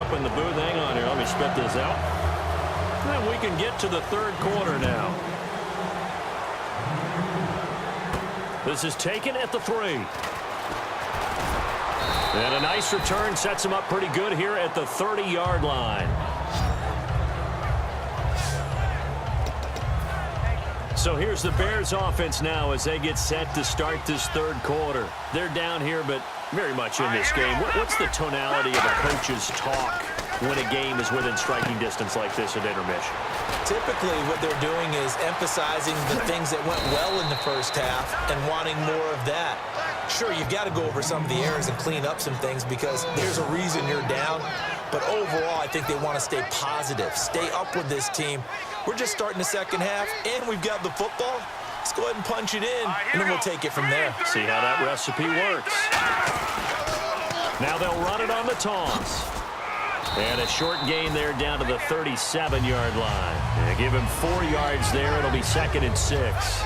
up in the booth. Hang on here. Let me spit this out. And we can get to the third quarter now. This is taken at the 3. And a nice return sets him up pretty good here at the 30-yard line. So here's the Bears offense now as they get set to start this third quarter. They're down here, but very much in this game. What's the tonality of a coach's talk when a game is within striking distance like this at intermission? Typically, what they're doing is emphasizing the things that went well in the first half and wanting more of that. Sure, you've got to go over some of the errors and clean up some things because there's a reason you're down. But overall, I think they want to stay positive, stay up with this team. We're just starting the second half, and we've got the football. Let's go ahead and punch it in, and then we'll take it from there. See how that recipe works. Now they'll run it on the toss. And a short gain there down to the 37-yard line. Give him 4 yards there. It'll be 2nd and 6.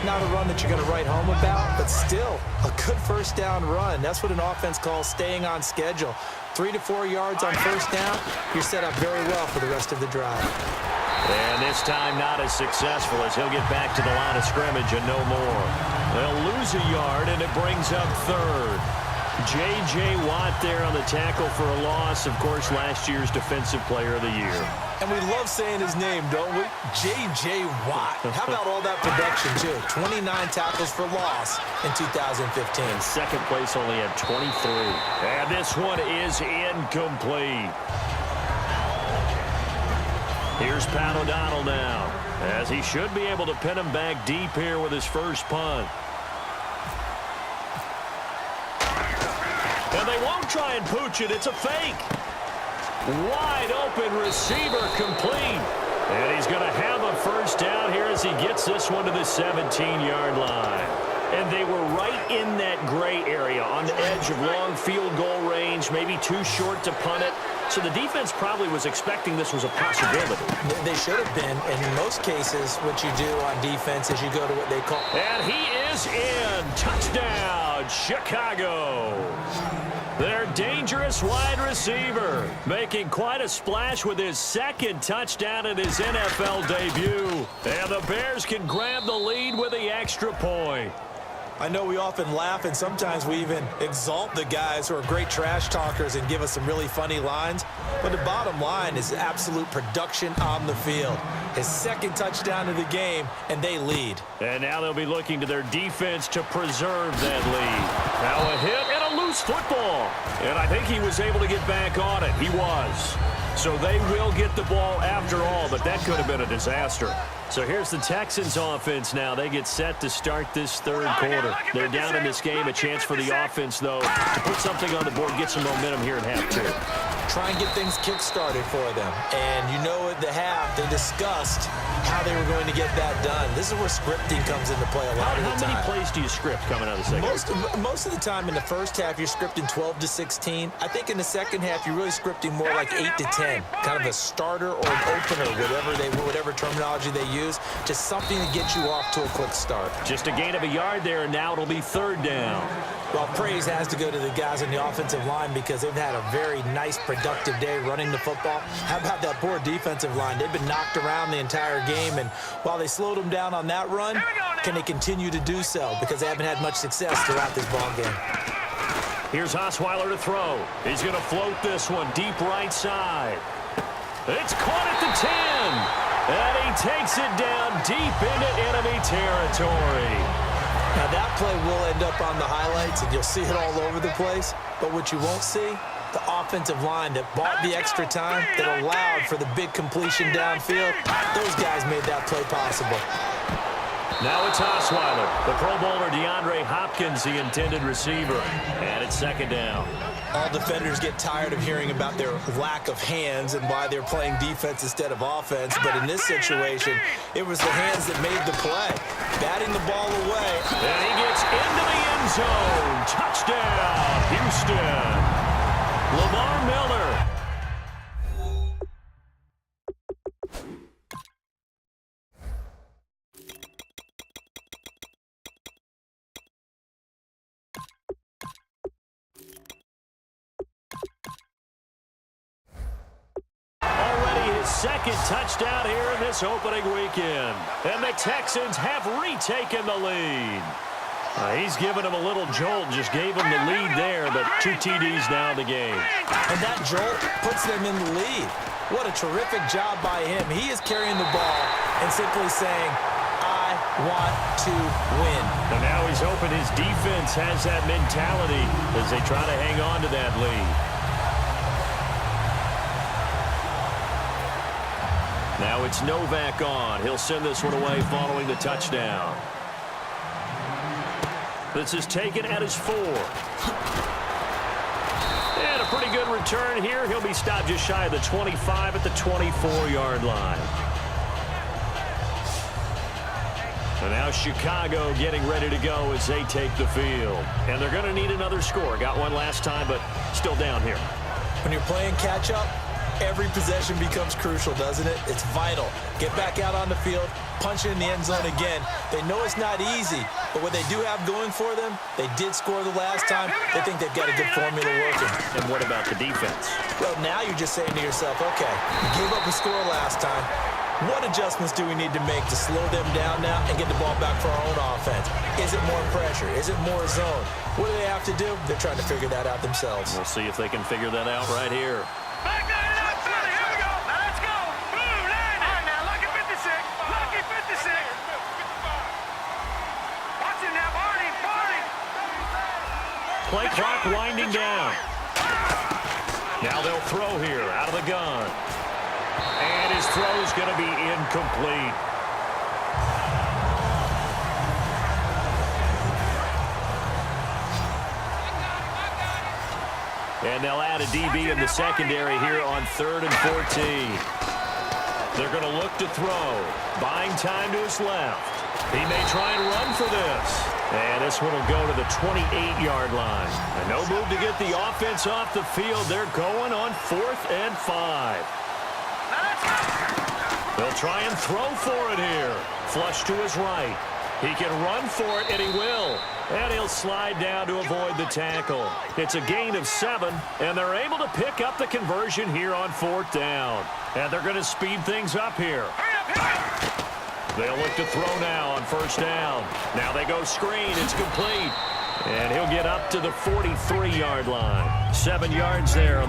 Not a run that you're going to write home about, but still a good first down run. That's what an offense calls staying on schedule. 3 to 4 yards on first down, you're set up very well for the rest of the drive. And this time not as successful as he'll get back to the line of scrimmage and no more. They'll lose a yard, and it brings up 3rd. J.J. Watt there on the tackle for a loss. Of course, last year's Defensive Player of the Year. And we love saying his name, don't we? J.J. Watt. How about all that production, too? 29 tackles for loss in 2015. Second place only at 23. And this one is incomplete. Here's Pat O'Donnell now, as he should be able to pin him back deep here with his first punt. And they won't try and pooch it. It's a fake. Wide open receiver complete. And he's going to have a first down here as he gets this one to the 17-yard line. And they were right in that gray area on the edge of long field goal range, maybe too short to punt it. So the defense probably was expecting this was a possibility. They should have been. And in most cases, what you do on defense is you go to what they call... And he is in. Touchdown, Chicago. Their dangerous wide receiver making quite a splash with his 2nd touchdown in his NFL debut. And the Bears can grab the lead with the extra point. I know we often laugh, and sometimes we even exalt the guys who are great trash talkers and give us some really funny lines. But the bottom line is absolute production on the field. His 2nd touchdown of the game, and they lead. And now they'll be looking to their defense to preserve that lead. Now a hit and a loose football. And I think he was able to get back on it. He was. So they will get the ball after all, but that could have been a disaster. So here's the Texans offense now. They get set to start this third quarter. They're down in this game. A chance for the offense, though, to put something on the board, get some momentum here in half 2. Try and get things kick-started for them. And you know at the half, they discussed how they were going to get that done. This is where scripting comes into play a lot of the time. How many plays do you script coming out of the second? Most of the time in the first half, you're scripting 12 to 16. I think in the second half, you're really scripting more like 8 to 10. Kind of a starter or an opener, whatever terminology they use. Just something to get you off to a quick start. Just a gain of a yard there, and now it'll be 3rd down. Well, praise has to go to the guys on the offensive line because they've had a very nice, productive day running the football. How about that poor defensive line? They've been knocked around the entire game, and while they slowed them down on that run, can they continue to do so? Because they haven't had much success throughout this ball game. Here's Osweiler to throw. He's going to float this one deep right side. It's caught at the 10. And he takes it down deep into enemy territory. Now that play will end up on the highlights, and you'll see it all over the place. But what you won't see, the offensive line that bought the extra time, that allowed for the big completion downfield, those guys made that play possible. Now it's Osweiler. The Pro Bowler DeAndre Hopkins, the intended receiver. And it's 2nd down. All defenders get tired of hearing about their lack of hands and why they're playing defense instead of offense. But in this situation, it was the hands that made the play. Batting the ball away. And he gets into the end zone. Touchdown, Houston. Lamar Miller. second touchdown here in this opening weekend. And the Texans have retaken the lead. He's given him a little jolt, just gave him the lead there, but 2 TDs now in the game. And that jolt puts them in the lead. What a terrific job by him. He is carrying the ball and simply saying, I want to win. And now he's hoping his defense has that mentality as they try to hang on to that lead. Now it's Novak on. He'll send this one away following the touchdown. This is taken at his 4. And a pretty good return here. He'll be stopped just shy of the 25 at the 24-yard line. And now Chicago getting ready to go as they take the field. And they're going to need another score. Got one last time, but still down here. When you're playing catch-up, every possession becomes crucial, doesn't it? It's vital. Get back out on the field, punch it in the end zone again. They know it's not easy, but what they do have going for them, they did score the last time. They think they've got a good formula working. And what about the defense? Well, now you're just saying to yourself, okay, give up a score last time. What adjustments do we need to make to slow them down now and get the ball back for our own offense? Is it more pressure? Is it more zone? What do they have to do? They're trying to figure that out themselves. We'll see if they can figure that out right here. Back that up, Sonny. Here we go. Now let's go. Boom, land it. Now, lucky 56. Lucky 56. Watch him now, Barney. Barney. Play clock winding down. Now they'll throw here out of the gun. And his throw is going to be incomplete. And they'll add a DB in the secondary here on 3rd and 14. They're going to look to throw. Buying time to his left. He may try and run for this. And this one will go to the 28-yard line. And no move to get the offense off the field. They're going on 4th and 5. They'll try and throw for it here. Flush to his right. He can run for it, and he will. And he'll slide down to avoid the tackle. It's a gain of 7, and they're able to pick up the conversion here on 4th down. And they're going to speed things up here. They'll look to throw now on 1st down. Now they go screen. It's complete. And he'll get up to the 43-yard line. 7 yards there on the